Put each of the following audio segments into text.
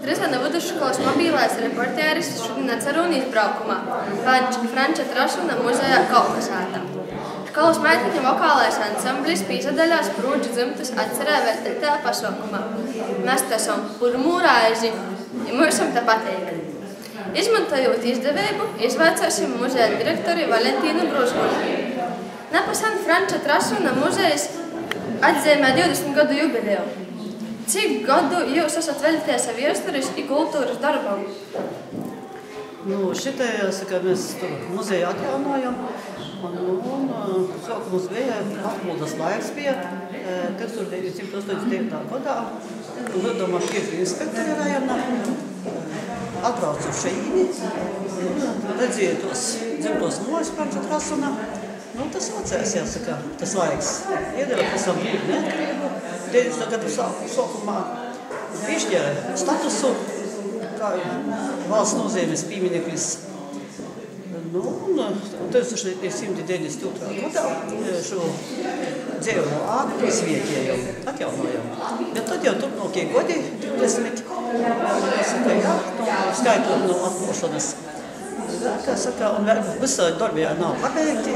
Drizana vidusskolas mobilais reportieris šodien atceruna izbraukumā Franča Trasuna muzejā Kaukasātā. Školas meitņu vokālais ansamblis pīsadaļās Prūdžu dzimtas atcerē veltītā pasaukumā. Mēs te esam pirmo reizi, ja mums tā patīk. Izmantojot izdevību, izvaicāsim muzeja direktori Valentīnu Brūzmanu. Nepasen Franča Trasuna muzejs atzīmē 20 gadu jubileju. Cik gadu jūs esat veltījies vēstures un kultūras darbam? Šitai, jāsaka, mēs muzeju atjaunojam. Sākums bija atmodas laiks bija 1989. gadā. Lidoma piekļu inspektori rajonā. Atbraucu šeīni, redzēju tos dzimtos nojas Franča Trasuna. Tas vecais, jāsaka, tas laiks. Iedara pasam neatkarību. 90. gadu sākumā piešķēra statusu kā valsts nozīmes piemineklis. 1992. gadā šo dzējumu āku izvietējam, atjaunojam. Bet tad jau turpmākie gadi, 20, skaitot no atmošanas. Kā saka, un visā darbījā nav pabeigti.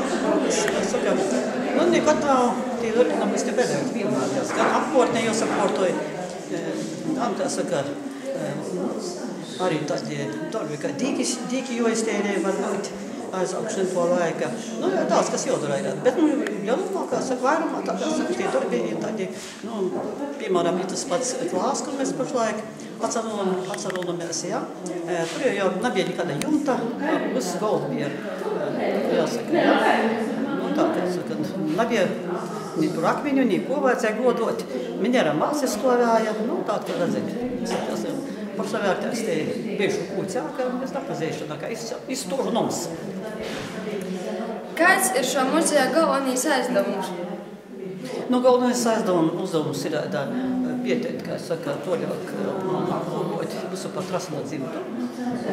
Nekad nav tie darbi nav visti pabeigti vienmēr. Gan apkārtnē jau sakārtoja. Kā saka, arī tādi darbi, kā dīki joiztērēja var būt aizaugšana to laika. Tāds, kas jādara ir. Bet, kā saka, vairumā tā, kā saka, tie darbi ir tādi, piemēram, ir tas pats klās, kur mēs pašlaik atcerulamies, ja. Tur jau nebija nekāda jumta, viss golds bija, jāsaka, ja. Tā, saka, nebija ni tur akmeņu, ni ko vajadzēja godot. Minēra māsas stāvēja, tā, ka redzēt. Pašsavērtēs te biešu kūcāka, mēs nepazīšana, kā izturnums. Kāds ir šo muzeja galvenais aizdevums? Galvenais uzdevums ir pieteikt, kā saka, toļāk apkopot visu par Trasuna dzimtu,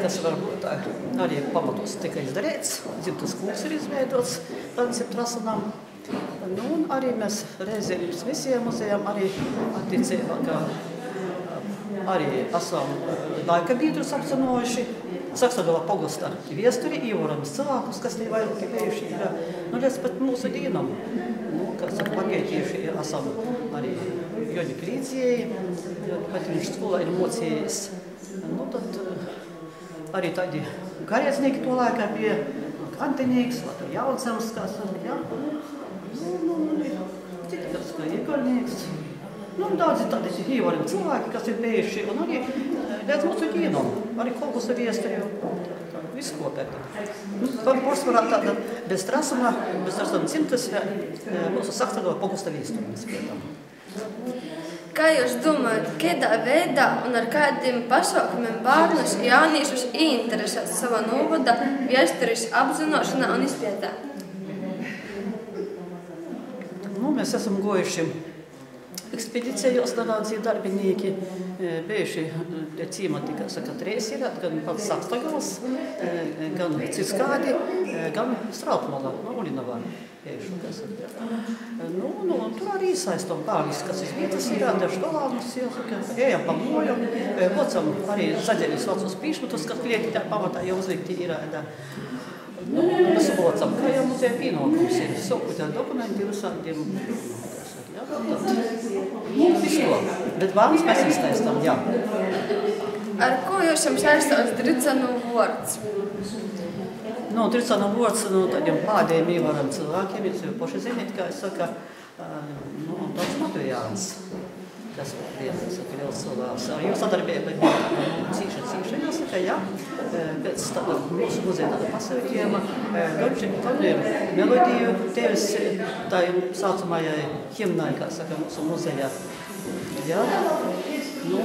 kas varbūt arī pamatos tika izdarīts. Dzimtas kūks ir izveidots Francim Trasunam. Un arī mēs reizēm visiem muzejām arī atticībā, ka arī esam laika biedrus apzinojuši. Saksadala pogasta viesturi, ievoramas cilvēkus, kas te vairāki bijuši ir. Līdz pat mūsu dienam, kas pagētījuši esam arī Joni Klīdzieji, kad viņš skolā ir mocējies. Tad arī tādi garēdznieki to laikā bija Kantinīgs, Jaunzems, kā saka, jā. Citi, kas kā Iekolnieks. Daudzi tādi ievarami cilvēki, kas ir bijuši, un arī līdz mūsu dienam, arī Kolgusa viesturi, visu kopēti. Pārsvarā tāda bez Trasuna dzimtas mūsu Saksadala pogusta viesturi mēs pietam. Kā jūs domājat, kādā veidā un ar kādiem pasaukumiem bērnus jauniešus ieinteresēt savā novada vēstures apzinošanā un izpētā? Mēs esam gojuši ekspedīcijos dažādi darbinieki, bijuši ciemati, kā saka, trīs ir, gan pats Sakstagals, gan Ciskādi, gan Strautmala, Ulinavā. Tur arī saistam bērnis, kas iz vietas ir, skolānus, ejam pa moļu, vocam arī zaļeļus vecus pīšmutus, kas klieti tā pamatā jau uzlikti ir. Mēs vocam, kā jau muzeja pienākums ir, sokutē dokumenti visādiem. Visko, bet bērns mēs iztaistam, jā. Ar ko jūs jums saistās Dricanu vārds? Dricanu vārds tādiem pādējiem ievaram cilvēkiem, jūs jau paši zināt, kā es saka, tāds Matvijāns, kas viens, saka, liels cilvēks. Ar jūs sadarbība cīša, jāsaka, jā. Pēc tāda mūsu muzeja tāda pasauļiema, gan ir melodiju tevis tā saucamajai himnai, kā saka, mūsu muzejā. Jā,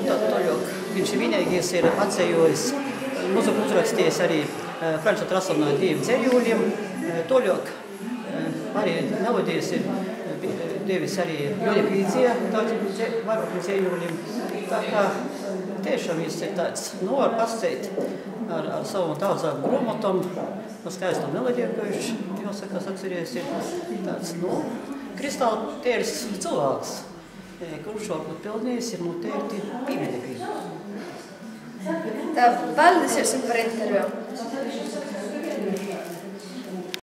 tad toļok, viņš vienīgais ir atsējojis, muziku uzrakstījis arī Franča Trasuna diviem dzējūļiem, toļok arī melodijas ir devis arī Joni Klīdzija, tādiem vairākiem dzējūļiem. Tā kā tiešām viņš ir tāds, var pasceit ar savam daudzām grāmatām, skaistam melodiju, ko viņš, jāsaka, atcerējies, ir tāds, kristāli tēris cilvēks, kurš varbūt pelnījis ir noteikti pieminekļi. Tā paldies jums par interviju.